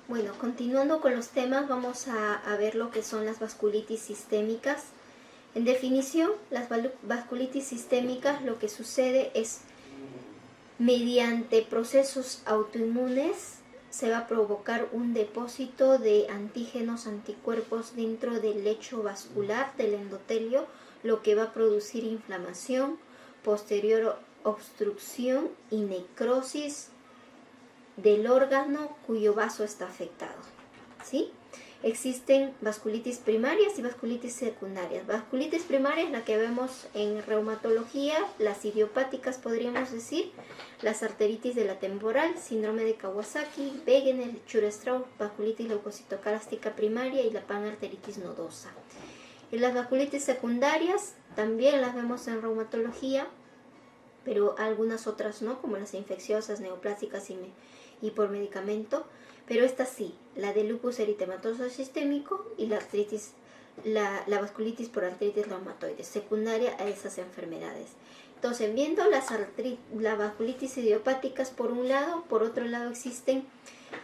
Bueno, continuando con los temas, vamos a ver lo que son las vasculitis sistémicas. En definición, las vasculitis sistémicas lo que sucede es mediante procesos autoinmunes se va a provocar un depósito de antígenos, anticuerpos dentro del lecho vascular del endotelio, lo que va a producir inflamación, posterior obstrucción y necrosis del órgano cuyo vaso está afectado, ¿sí? Existen vasculitis primarias y vasculitis secundarias. Vasculitis primaria es la que vemos en reumatología, las idiopáticas podríamos decir, las arteritis de la temporal, síndrome de Kawasaki, Wegener, Church-Strauss, vasculitis leucocitoclástica primaria y la panarteritis nodosa. Y las vasculitis secundarias también las vemos en reumatología, pero algunas otras no, como las infecciosas, neoplásicas y por medicamento. Pero esta sí, la de lupus eritematoso sistémico y la artritis, la vasculitis por artritis reumatoide, secundaria a esas enfermedades. Entonces, viendo las vasculitis idiopáticas por un lado, por otro lado existen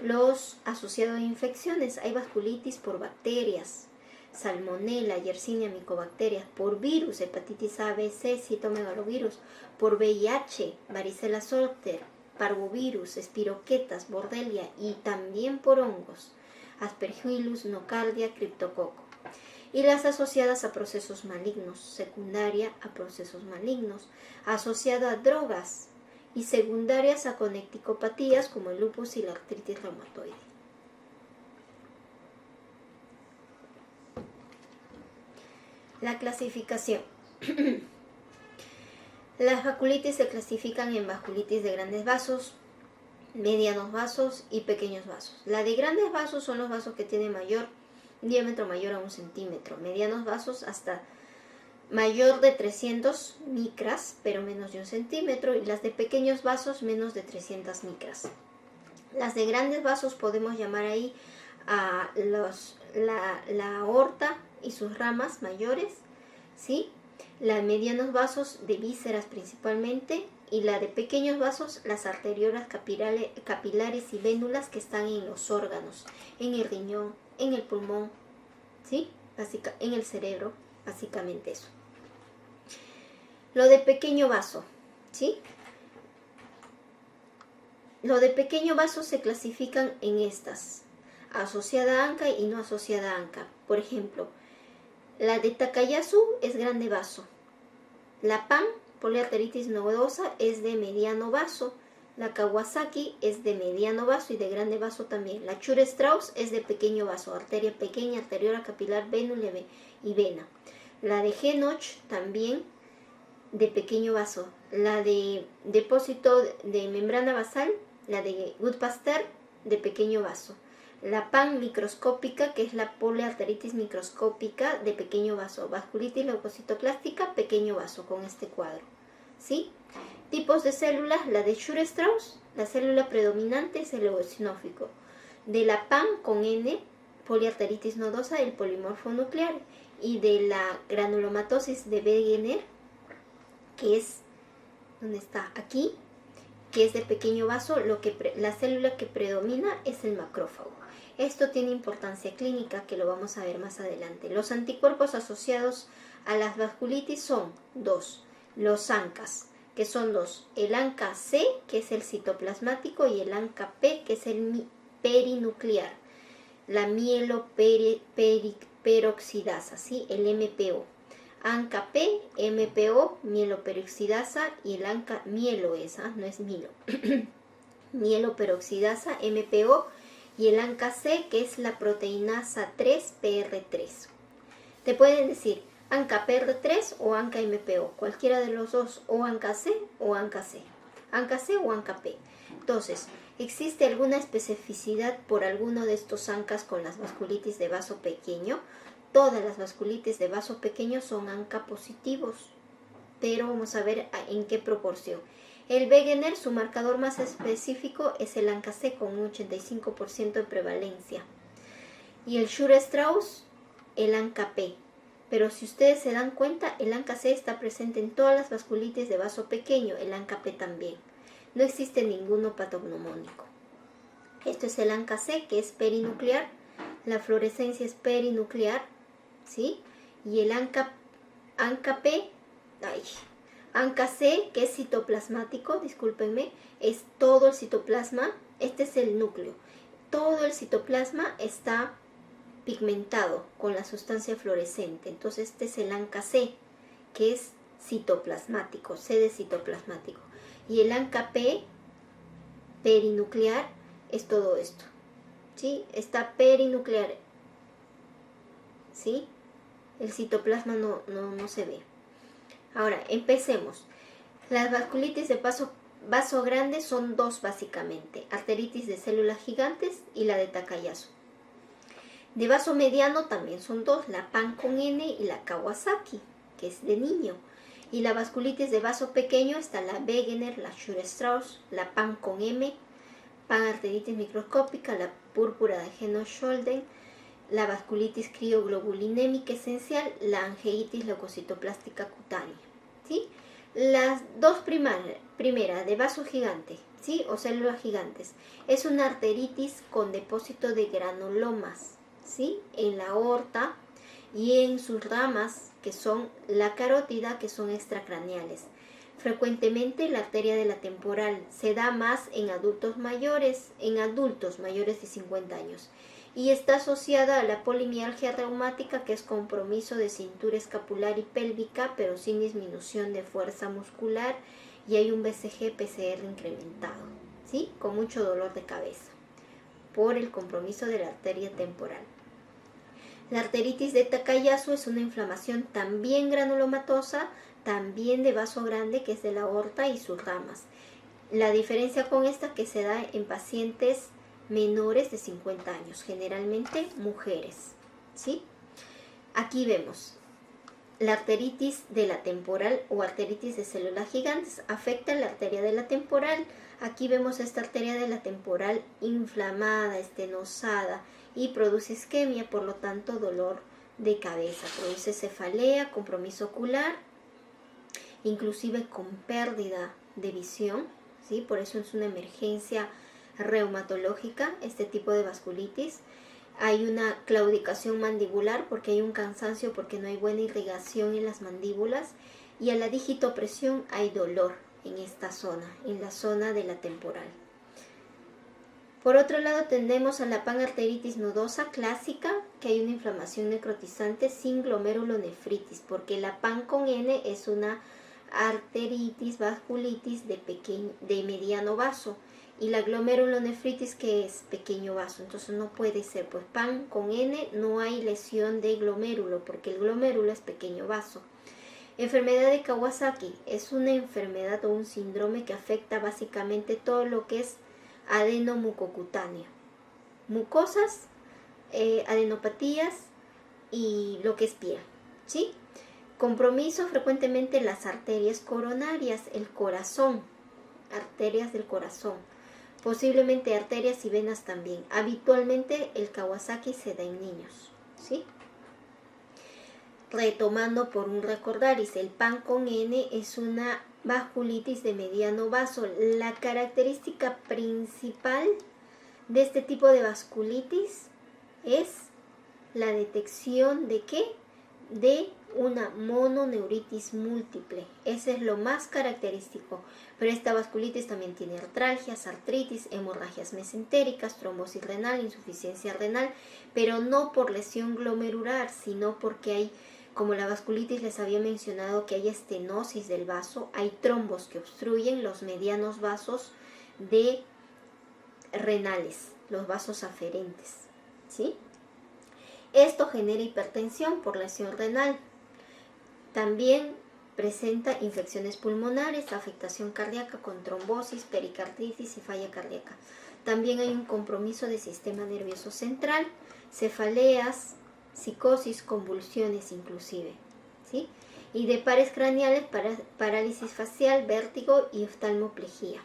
los asociados a infecciones. Hay vasculitis por bacterias, salmonella, yersinia, micobacterias, por virus, hepatitis A, B, C, citomegalovirus, por VIH, varicela zoster, parvovirus, espiroquetas, borrelia y también por hongos, aspergillus, nocardia, criptococo. Y las asociadas a procesos malignos, secundaria a procesos malignos, asociada a drogas y secundarias a conecticopatías como el lupus y la artritis reumatoide. La clasificación. Las vasculitis se clasifican en vasculitis de grandes vasos, medianos vasos y pequeños vasos. La de grandes vasos son los vasos que tienen diámetro mayor a 1 centímetro. Medianos vasos hasta mayor de 300 micras, pero menos de 1 centímetro. Y las de pequeños vasos menos de 300 micras. Las de grandes vasos podemos llamar ahí a la aorta y sus ramas mayores, ¿sí? La de medianos vasos de vísceras principalmente, y la de pequeños vasos las arteriolas capilares y vénulas que están en los órganos, en el riñón, en el pulmón, ¿sí? En el cerebro, básicamente eso. Lo de pequeño vaso, ¿sí? Lo de pequeño vaso se clasifican en estas: asociada a ANCA y no asociada a ANCA. Por ejemplo, la de Takayasu es grande vaso. La PAN, poliarteritis nodosa, es de mediano vaso. La Kawasaki es de mediano vaso y de grande vaso también. La Church-Strauss es de pequeño vaso, arteria pequeña, arteriola capilar, vénula y vena. La de Henoch también de pequeño vaso. La de depósito de membrana basal, la de Goodpaster, de pequeño vaso. La PAN microscópica, que es la poliarteritis microscópica, de pequeño vaso. Vasculitis leucocitoclástica, pequeño vaso, con este cuadro, ¿sí? Tipos de células: la de Church-Strauss, la célula predominante es el eosinófico. De la PAN con N, poliarteritis nodosa, el polimorfo nuclear. Y de la granulomatosis de Wegener, que es, ¿dónde está? Aquí, que es de pequeño vaso, la célula que predomina es el macrófago. Esto tiene importancia clínica, que lo vamos a ver más adelante. Los anticuerpos asociados a las vasculitis son dos: los ANCAs, que son dos: el ANCA-C, que es el citoplasmático, y el ANCA-P, que es el perinuclear, la mieloperoxidasa, ¿sí? El MPO. ANCA-P, MPO, mieloperoxidasa, y el ANCA-mielo no es milo. Mieloperoxidasa, MPO, y el ANCA-C, que es la proteinasa 3-PR3. Te pueden decir ANCA-PR3 o ANCA-MPO, cualquiera de los dos, o ANCA-C o ANCA-C, ANCA-C o ANCA-P. Entonces, ¿existe alguna especificidad por alguno de estos ANCAs con las vasculitis de vaso pequeño? Todas las vasculitis de vaso pequeño son ANCA positivos, pero vamos a ver en qué proporción. El Wegener, su marcador más específico es el ANCA-C con un 85% de prevalencia. Y el Church-Strauss, el ANCA-P. Pero si ustedes se dan cuenta, el ANCA-C está presente en todas las vasculitis de vaso pequeño, el ANCA-P también. No existe ninguno patognomónico. Esto es el ANCA C, que es perinuclear. La fluorescencia es perinuclear, ¿sí? Y el ANCA P, ANCA C, que es citoplasmático, discúlpenme, es todo el citoplasma. Este es el núcleo. Todo el citoplasma está pigmentado con la sustancia fluorescente. Entonces este es el ANCA C, que es citoplasmático, C de citoplasmático. Y el ANCA P, perinuclear, es todo esto, ¿sí? Está perinuclear, ¿sí? El citoplasma no se ve. Ahora, empecemos. Las vasculitis de vaso grande son dos básicamente, arteritis de células gigantes y la de Takayasu. De vaso mediano también son dos, la PAN con N y la Kawasaki, que es de niño. Y la vasculitis de vaso pequeño está la Wegener, la Schuster-Strauss, la PAN con M, panarteritis microscópica, la púrpura de Henoch-Scholden, la vasculitis crioglobulinémica esencial, la angeitis leucocitoplástica cutánea, ¿sí? Las dos primeras de vaso gigante, ¿sí? O células gigantes, es una arteritis con depósito de granulomas, ¿sí? En la aorta y en sus ramas, que son la carótida, que son extracraneales. Frecuentemente la arteria de la temporal se da más en adultos mayores de 50 años y está asociada a la polimialgia reumática, que es compromiso de cintura escapular y pélvica, pero sin disminución de fuerza muscular, y hay un BCG-PCR incrementado, ¿sí? Con mucho dolor de cabeza por el compromiso de la arteria temporal. La arteritis de Takayasu es una inflamación también granulomatosa, también de vaso grande, que es de la aorta y sus ramas. La diferencia con esta que se da en pacientes menores de 50 años, generalmente mujeres, ¿sí? Aquí vemos la arteritis de la temporal o arteritis de células gigantes, afecta la arteria de la temporal. Aquí vemos esta arteria de la temporal inflamada, estenosada y produce isquemia, por lo tanto dolor de cabeza, produce cefalea, compromiso ocular, inclusive con pérdida de visión, ¿sí? Por eso es una emergencia reumatológica este tipo de vasculitis. Hay una claudicación mandibular porque hay un cansancio, porque no hay buena irrigación en las mandíbulas, y a la digitopresión hay dolor en esta zona, en la zona de la temporal. Por otro lado tenemos a la panarteritis nodosa clásica, que hay una inflamación necrotizante sin glomerulonefritis, porque la PAN con N es una arteritis vasculitis de mediano vaso, y la glomerulonefritis, que es pequeño vaso, entonces no puede ser, pues PAN con N no hay lesión de glomérulo, porque el glomérulo es pequeño vaso. Enfermedad de Kawasaki es una enfermedad o un síndrome que afecta básicamente todo lo que es adenomucocutáneo, mucosas, adenopatías y lo que es piel, ¿sí? Compromiso frecuentemente las arterias coronarias, el corazón, arterias del corazón, posiblemente arterias y venas también. Habitualmente el Kawasaki se da en niños, ¿sí? Retomando por un recordaris, el PAN con N es una vasculitis de mediano vaso. La característica principal de este tipo de vasculitis es la detección de ¿qué? De una mononeuritis múltiple. Ese es lo más característico. Pero esta vasculitis también tiene artralgias, artritis, hemorragias mesentéricas, trombosis renal, insuficiencia renal, pero no por lesión glomerular, sino porque hay, como la vasculitis les había mencionado, que hay estenosis del vaso, hay trombos que obstruyen los medianos vasos de renales, los vasos aferentes, ¿sí? Esto genera hipertensión por lesión renal. También presenta infecciones pulmonares, afectación cardíaca con trombosis, pericarditis y falla cardíaca. También hay un compromiso del sistema nervioso central, cefaleas, psicosis, convulsiones inclusive, ¿sí? Y de pares craneales, parálisis facial, vértigo y oftalmoplegia.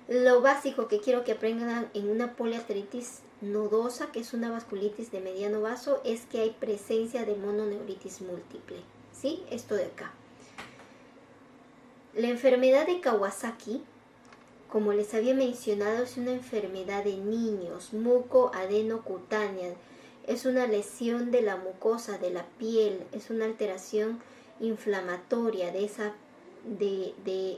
Lo básico que quiero que aprendan en una poliarteritis nodosa, que es una vasculitis de mediano vaso, es que hay presencia de mononeuritis múltiple, ¿sí? Esto de acá. La enfermedad de Kawasaki como les había mencionado, es una enfermedad de niños, mucoadenocutánea. Es una lesión de la mucosa, de la piel, es una alteración inflamatoria de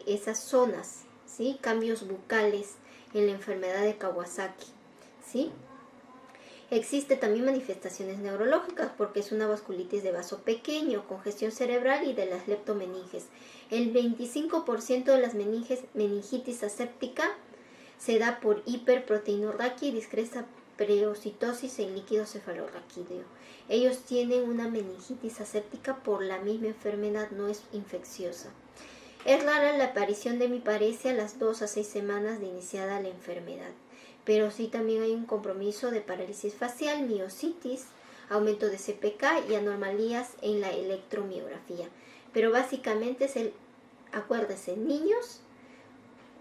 esas zonas, ¿sí? Cambios bucales en la enfermedad de Kawasaki, ¿sí? Existe también manifestaciones neurológicas porque es una vasculitis de vaso pequeño, congestión cerebral y de las leptomeninges. El 25% de las meningitis aséptica se da por hiperproteinorraquia y discreta preocitosis en líquido cefalorraquídeo. Ellos tienen una meningitis aséptica por la misma enfermedad, no es infecciosa. Es rara la aparición de hemiparesia a las 2 a 6 semanas de iniciada la enfermedad, pero sí también hay un compromiso de parálisis facial, miositis, aumento de CPK y anomalías en la electromiografía. Pero básicamente es acuérdense, niños,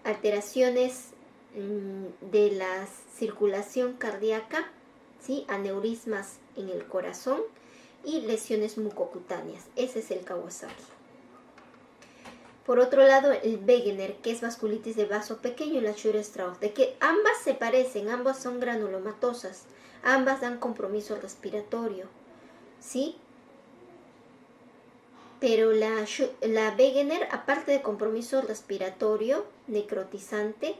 alteraciones de la circulación cardíaca, ¿sí? Aneurismas en el corazón y lesiones mucocutáneas. Ese es el Kawasaki. Por otro lado, el Wegener, que es vasculitis de vaso pequeño, y la Sjögren-Strauss, de que ambas se parecen, ambas son granulomatosas, ambas dan compromiso respiratorio, ¿sí? Pero la Wegener, aparte de compromiso respiratorio necrotizante,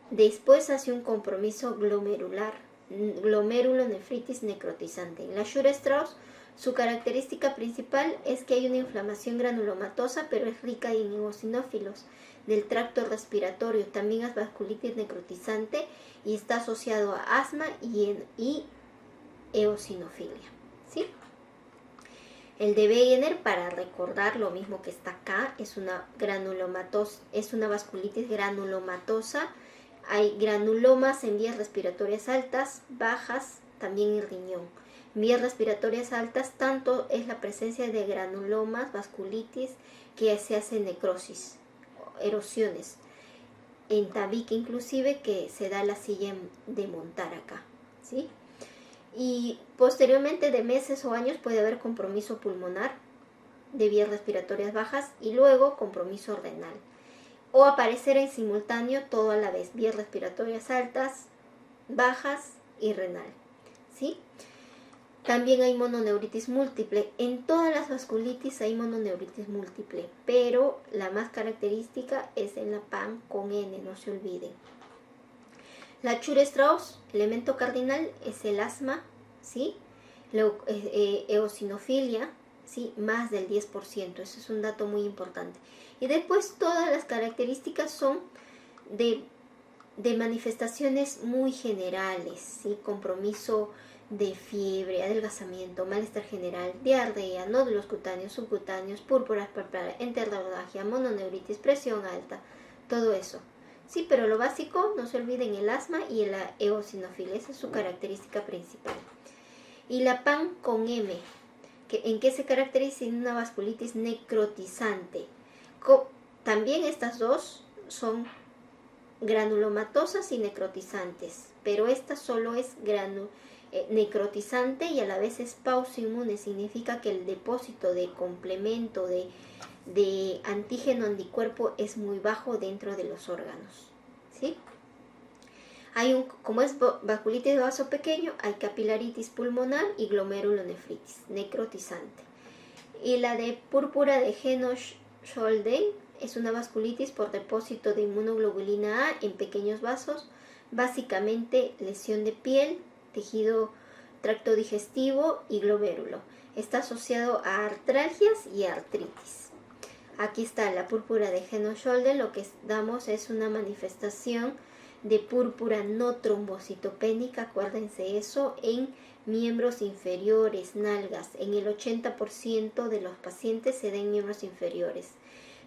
después hace un compromiso glomerular, glomerulonefritis necrotizante. En la Sjögren-Strauss, su característica principal es que hay una inflamación granulomatosa, pero es rica en eosinófilos del tracto respiratorio. También es vasculitis necrotizante y está asociado a asma y eosinofilia, ¿sí? El de Wegener, para recordar lo mismo que está acá, es una vasculitis granulomatosa. Hay granulomas en vías respiratorias altas, bajas, también en riñón. En vías respiratorias altas, tanto es la presencia de granulomas, vasculitis, que se hace necrosis, erosiones. En tabique inclusive, que se da la silla de montar acá, ¿sí? Y posteriormente de meses o años puede haber compromiso pulmonar de vías respiratorias bajas y luego compromiso renal. O aparecer en simultáneo todo a la vez, vías respiratorias altas, bajas y renal, ¿sí? También hay mononeuritis múltiple. En todas las vasculitis hay mononeuritis múltiple, pero la más característica es en la PAN con N, no se olviden. La Sjögren-Strauss, elemento cardinal, es el asma, ¿sí? Eosinofilia, ¿sí? Más del 10%, eso es un dato muy importante. Y después todas las características son de manifestaciones muy generales, ¿sí? Compromiso de fiebre, adelgazamiento, malestar general, diarrea, nódulos cutáneos, subcutáneos, púrpuras palpares, enterorragia, mononeuritis, presión alta, todo eso. Sí, pero lo básico, no se olviden el asma y la eosinofilia, esa es su característica principal. Y la PAN con M, ¿en qué se caracteriza? En una vasculitis necrotizante. También estas dos son granulomatosas y necrotizantes, pero esta solo es necrotizante y a la vez es pausoinmune, significa que el depósito de complemento de antígeno anticuerpo es muy bajo dentro de los órganos, ¿sí? Como es vasculitis de vaso pequeño, hay capilaritis pulmonar y glomerulonefritis necrotizante. Y la de púrpura de Henoch-Scholden es una vasculitis por depósito de inmunoglobulina A en pequeños vasos, básicamente lesión de piel, tejido, tracto digestivo y glomérulo. Está asociado a artralgias y artritis. Aquí está la púrpura de Henoch-Scholden, lo que damos es una manifestación de púrpura no trombocitopénica, acuérdense eso, en miembros inferiores, nalgas. En el 80% de los pacientes se da en miembros inferiores.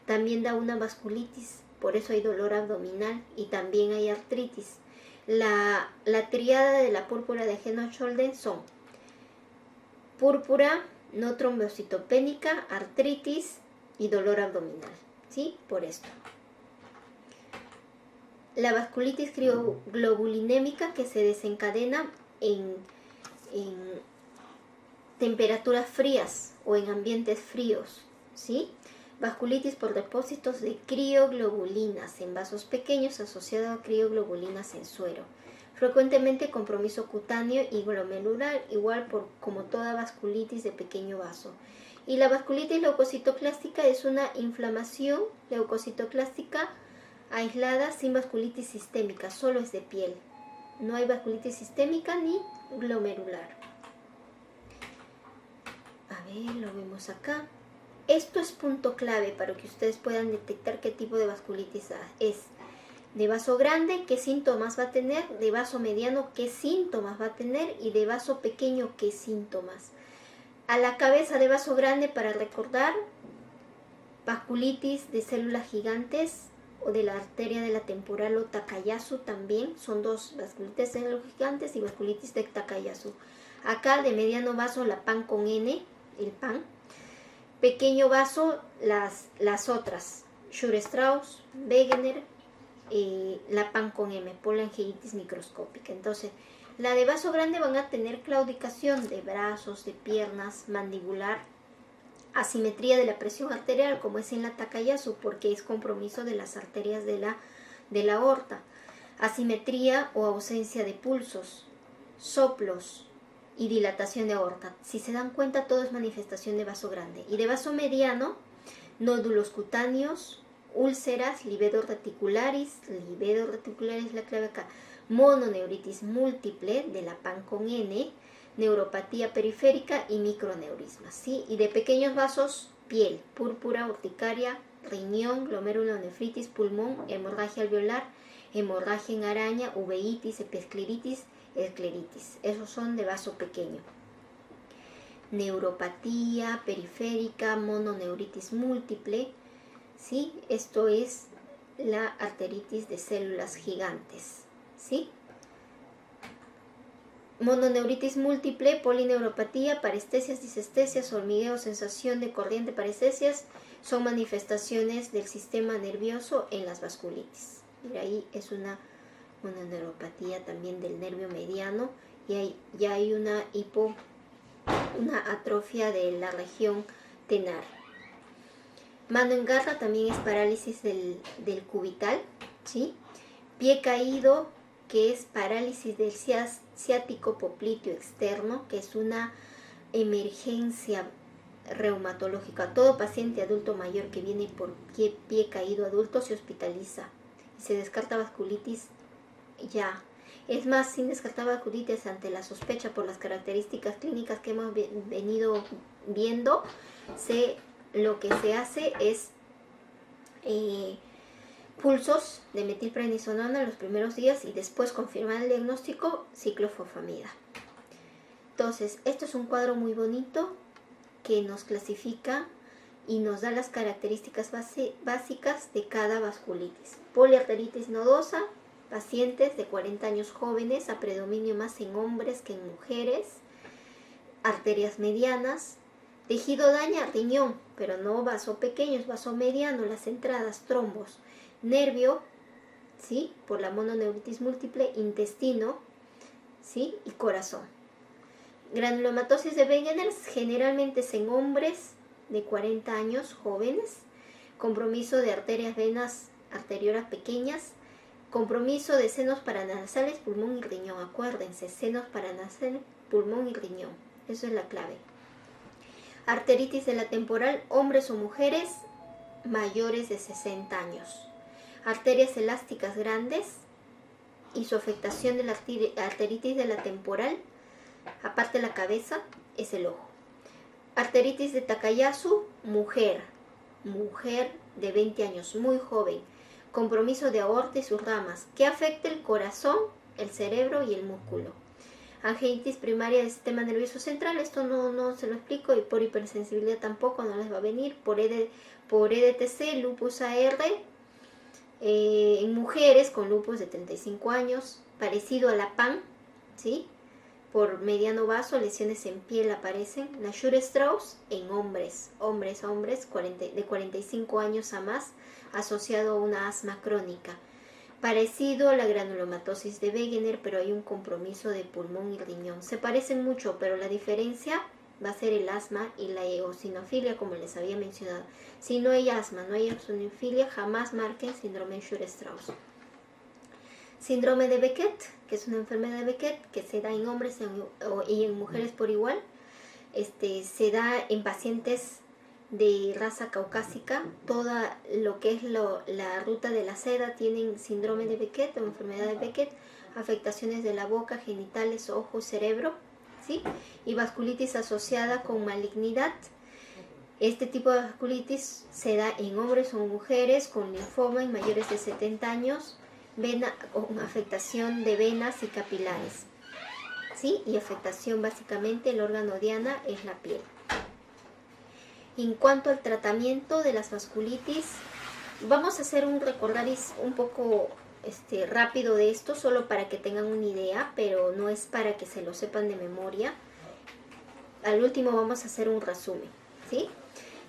También da una vasculitis, por eso hay dolor abdominal y también hay artritis. La tríada de la púrpura de Henoch-Scholden son púrpura no trombocitopénica, artritis y dolor abdominal, ¿sí? Por esto. La vasculitis crioglobulinémica, que se desencadena en temperaturas frías o en ambientes fríos, ¿sí? Vasculitis por depósitos de crioglobulinas en vasos pequeños asociado a crioglobulinas en suero. Frecuentemente compromiso cutáneo y glomerular, igual como toda vasculitis de pequeño vaso. Y la vasculitis leucocitoclástica es una inflamación leucocitoclástica aislada sin vasculitis sistémica, solo es de piel. No hay vasculitis sistémica ni glomerular. A ver, lo vemos acá. Esto es punto clave para que ustedes puedan detectar qué tipo de vasculitis es. De vaso grande, qué síntomas va a tener, de vaso mediano, qué síntomas va a tener y de vaso pequeño, qué síntomas. A la cabeza de vaso grande, para recordar, vasculitis de células gigantes o de la arteria de la temporal o Takayasu también, son dos, vasculitis de células gigantes y vasculitis de Takayasu. Acá de mediano vaso la PAN con N, el PAN. Pequeño vaso las otras, Schur-Strauss, Wegener, la PAN con M, polangiitis microscópica. Entonces, la de vaso grande van a tener claudicación de brazos, de piernas, mandibular, asimetría de la presión arterial, como es en la Takayasu, porque es compromiso de las arterias de la aorta, asimetría o ausencia de pulsos, soplos y dilatación de aorta. Si se dan cuenta, todo es manifestación de vaso grande. Y de vaso mediano, nódulos cutáneos, úlceras, livedo reticularis es la clave acá, mononeuritis múltiple de la PAN con N, neuropatía periférica y microneurismas, ¿sí? Y de pequeños vasos, piel, púrpura, urticaria, riñón, glomerulonefritis, pulmón, hemorragia alveolar, hemorragia en araña, uveitis, episcleritis, escleritis. Esos son de vaso pequeño. Neuropatía periférica, mononeuritis múltiple, ¿sí? Esto es la arteritis de células gigantes, ¿sí? Mononeuritis múltiple, polineuropatía, parestesias, disestesias, hormigueo, sensación de corriente, parestesias, son manifestaciones del sistema nervioso en las vasculitis. Y ahí es una mononeuropatía también del nervio mediano y ya hay una atrofia de la región tenar. Mano en garra también es parálisis del cubital, ¿sí? Pie caído, que es parálisis del ciático popliteo externo, que es una emergencia reumatológica. Todo paciente adulto mayor que viene por pie caído adulto se hospitaliza y se descarta vasculitis ya. Es más, sin descartar vasculitis ante la sospecha por las características clínicas que hemos venido viendo, lo que se hace es pulsos de metilprednisonona en los primeros días y después confirmar el diagnóstico, ciclofosfamida. Entonces, esto es un cuadro muy bonito que nos clasifica y nos da las características básicas de cada vasculitis. Poliarteritis nodosa, pacientes de 40 años jóvenes, a predominio más en hombres que en mujeres, arterias medianas, tejido daña riñón, pero no vaso pequeño, es vaso mediano, las entradas, trombos, nervio, ¿sí? Por la mononeuritis múltiple, intestino, ¿sí? Y corazón. Granulomatosis de Wegener generalmente es en hombres de 40 años jóvenes, compromiso de arterias, venas arteriolas pequeñas, compromiso de senos paranasales, pulmón y riñón. Acuérdense, senos paranasales, pulmón y riñón. Eso es la clave. Arteritis de la temporal, hombres o mujeres mayores de 60 años. Arterias elásticas grandes y su afectación de la arteritis de la temporal, aparte de la cabeza, es el ojo. Arteritis de Takayasu, mujer de 20 años, muy joven. Compromiso de aorta y sus ramas, que afecta el corazón, el cerebro y el músculo. Anginitis primaria del sistema nervioso central, esto no se lo explico, y por hipersensibilidad tampoco, no les va a venir. Por EDTC, lupus AR, en mujeres con lupus de 35 años, parecido a la PAN, ¿sí? Por mediano vaso, lesiones en piel aparecen. La Schur-Strauss en hombres de 45 años a más, asociado a una asma crónica. Parecido a la granulomatosis de Wegener, pero hay un compromiso de pulmón y riñón. Se parecen mucho, pero la diferencia va a ser el asma y la eosinofilia, como les había mencionado. Si no hay asma, no hay eosinofilia, jamás marquen síndrome de Shure-Strauss. Síndrome de Beckett, que es una enfermedad de Beckett que se da en hombres y en mujeres por igual. Se da en pacientes de raza caucásica. Toda lo que es la ruta de la seda tienen síndrome de Beckett o enfermedad de Beckett, afectaciones de la boca, genitales, ojos, cerebro, ¿sí? Y vasculitis asociada con malignidad. Este tipo de vasculitis se da en hombres o mujeres con linfoma en mayores de 70 años, con afectación de venas y capilares, ¿sí? Y afectación básicamente el órgano diana es la piel. En cuanto al tratamiento de las vasculitis, vamos a hacer un recordaris un poco rápido de esto, solo para que tengan una idea, pero no es para que se lo sepan de memoria. Al último vamos a hacer un resumen, ¿sí?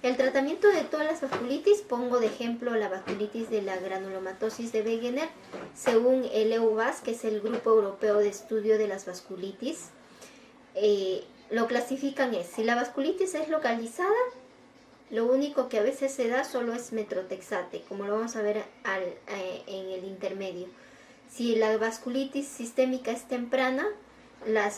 El tratamiento de todas las vasculitis, pongo de ejemplo la vasculitis de la granulomatosis de Wegener, según el EUVAS, que es el Grupo Europeo de Estudio de las Vasculitis. Lo clasifican si la vasculitis es localizada, lo único que a veces se da solo es metrotexate, como lo vamos a ver en el intermedio. Si la vasculitis sistémica es temprana,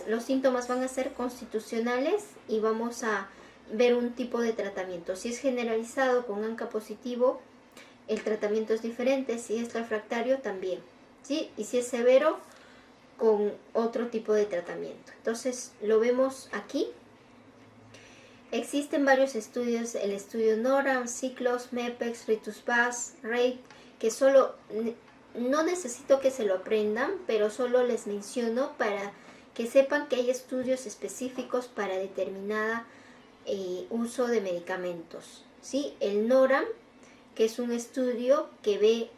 los síntomas van a ser constitucionales y vamos a ver un tipo de tratamiento. Si es generalizado con ANCA positivo, el tratamiento es diferente. Si es refractario, también, ¿sí? Y si es severo, con otro tipo de tratamiento. Entonces, lo vemos aquí. Existen varios estudios, el estudio NORAM, CICLOS, MEPEX, RITUS-VAS, RATE, que solo, no necesito que se lo aprendan, pero solo les menciono para que sepan que hay estudios específicos para determinada uso de medicamentos, ¿sí? El NORAM, que es un estudio que ve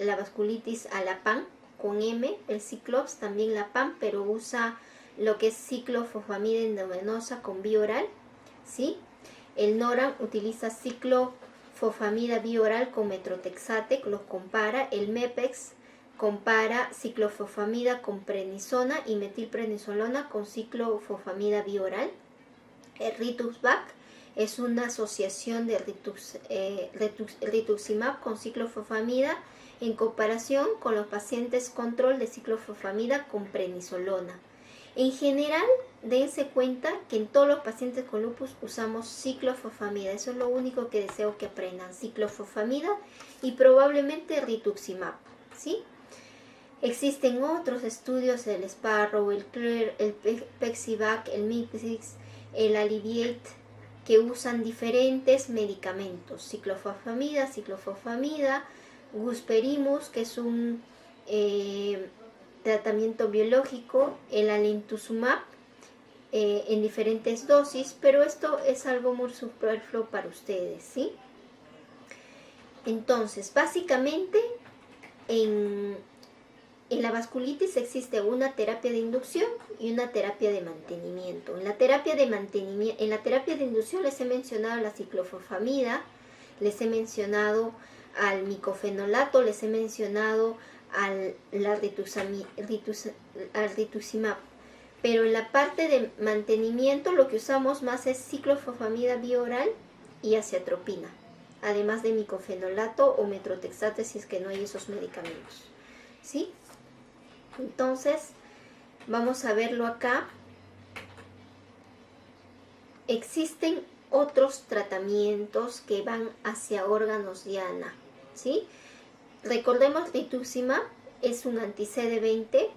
la vasculitis a la PAN con M, el CICLOS también la PAN, pero usa lo que es ciclofosfamida endovenosa con vía oral, ¿sí? El NORAM utiliza ciclofosfamida vía oral con metrotexate, los compara. El MEPEX compara ciclofosfamida con prednisona y metilprednisolona con ciclofosfamida vía oral. El RITUXMAB es una asociación de rituximab con ciclofosfamida en comparación con los pacientes control de ciclofosfamida con prednisolona. En general, dense cuenta que en todos los pacientes con lupus usamos ciclofosfamida. Eso es lo único que deseo que aprendan, ciclofosfamida y probablemente rituximab, ¿sí? Existen otros estudios, el SPARROW, el CLEAR, el PEXIVAC, el MIPSIX, el Alleviate, que usan diferentes medicamentos, ciclofosfamida, Gusperimus, que es un tratamiento biológico, el alemtuzumab, en diferentes dosis, pero esto es algo muy superfluo para ustedes, ¿sí? Entonces, básicamente, en la vasculitis existe una terapia de inducción y una terapia de mantenimiento. En la terapia de inducción les he mencionado la ciclofosfamida, les he mencionado al micofenolato, les he mencionado al rituximab. Pero en la parte de mantenimiento lo que usamos más es ciclofosfamida vía oral y aciatropina, además de micofenolato o metrotexate si es que no hay esos medicamentos, ¿sí? Entonces, vamos a verlo acá. Existen otros tratamientos que van hacia órganos diana, ¿sí? Recordemos, rituximab es un anti-CD20,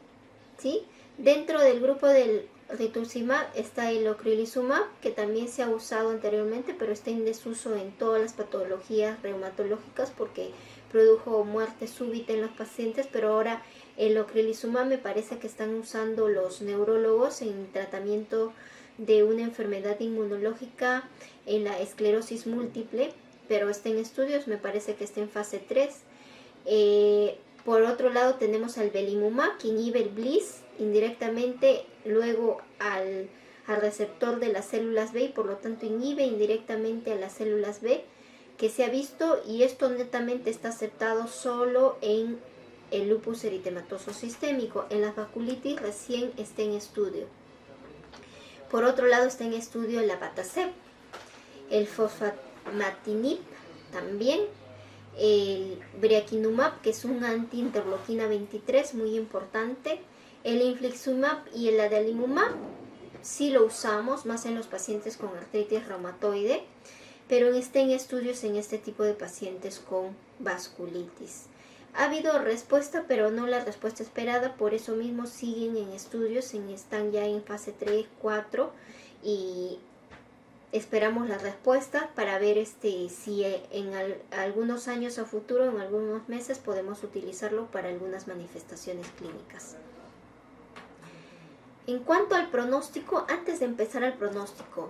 ¿sí? Dentro del grupo del rituximab está el ocrelizumab, que también se ha usado anteriormente, pero está en desuso en todas las patologías reumatológicas porque produjo muerte súbita en los pacientes, pero ahora el ocrelizumab me parece que están usando los neurólogos en tratamiento de una enfermedad inmunológica en la esclerosis múltiple, pero está en estudios, me parece que está en fase 3. Por otro lado tenemos al belimumab, que inhibe el BLyS indirectamente luego al receptor de las células B y por lo tanto inhibe indirectamente a las células B, que se ha visto, y esto netamente está aceptado solo en el lupus eritematoso sistémico. En las vasculitis recién está en estudio. Por otro lado está en estudio el abatacept, el fosfamatinib también, el breakinumab, que es un anti-interleuquina 23 muy importante, el infliximab y el adalimumab. Sí lo usamos más en los pacientes con artritis reumatoide, pero está en estudios en este tipo de pacientes con vasculitis. Ha habido respuesta, pero no la respuesta esperada, por eso mismo siguen en estudios, están ya en fase 3, 4 y esperamos la respuesta para ver si en algunos años a futuro, en algunos meses, podemos utilizarlo para algunas manifestaciones clínicas. En cuanto al pronóstico, antes de empezar el pronóstico,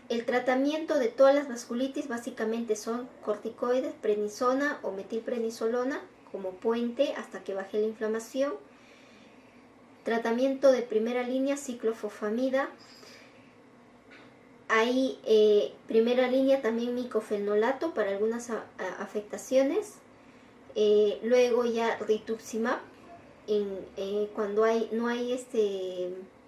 el tratamiento de todas las vasculitis básicamente son corticoides, prednisona o metilprednisolona como puente hasta que baje la inflamación. Tratamiento de primera línea, ciclofosfamida. Hay primera línea también micofenolato para algunas afectaciones. Luego ya rituximab cuando no hay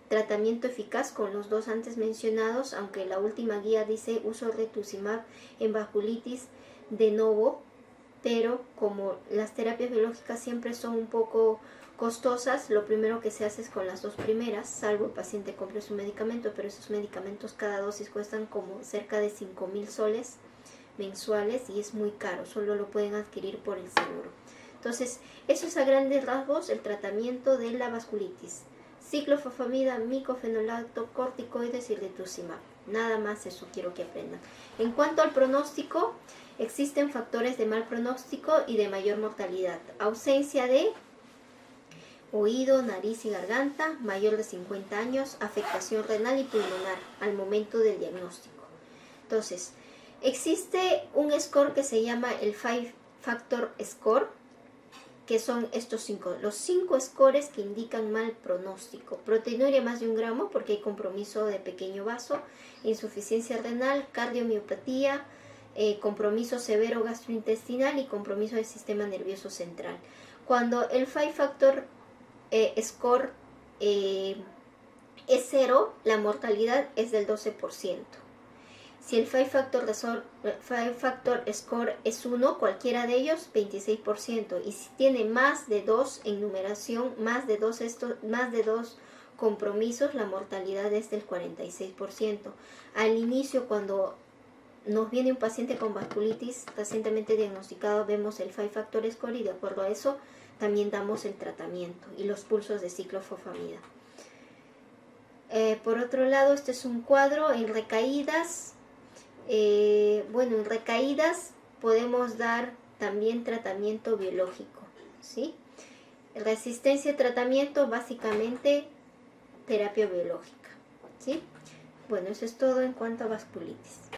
tratamiento eficaz con los dos antes mencionados, aunque la última guía dice uso rituximab en vasculitis de novo, pero como las terapias biológicas siempre son un poco costosas, lo primero que se hace es con las dos primeras, salvo el paciente compre su medicamento, pero esos medicamentos cada dosis cuestan como cerca de 5,000 soles mensuales y es muy caro, solo lo pueden adquirir por el seguro. Entonces, eso es a grandes rasgos el tratamiento de la vasculitis. Ciclofosfamida, micofenolato, corticoides y rituximab. Nada más, eso quiero que aprendan. En cuanto al pronóstico, existen factores de mal pronóstico y de mayor mortalidad. Ausencia de oído, nariz y garganta, mayor de 50 años, afectación renal y pulmonar al momento del diagnóstico. Entonces, existe un score que se llama el 5-Factor Score, que son los 5 scores que indican mal pronóstico. Proteinuria más de 1 gramo porque hay compromiso de pequeño vaso, insuficiencia renal, cardiomiopatía, compromiso severo gastrointestinal y compromiso del sistema nervioso central. Cuando el 5-Factor Score es 0, la mortalidad es del 12%. Si el 5-Factor Score es 1, cualquiera de ellos, 26%. Y si tiene más de 2 en numeración, más de dos compromisos, la mortalidad es del 46%. Al inicio, cuando nos viene un paciente con vasculitis recientemente diagnosticado, vemos el 5-Factor Score y de acuerdo a eso también damos el tratamiento y los pulsos de ciclofosfamida. Por otro lado, este es un cuadro en recaídas. En recaídas podemos dar también tratamiento biológico, ¿sí? Resistencia a tratamiento, básicamente terapia biológica, ¿sí? Bueno, eso es todo en cuanto a vasculitis.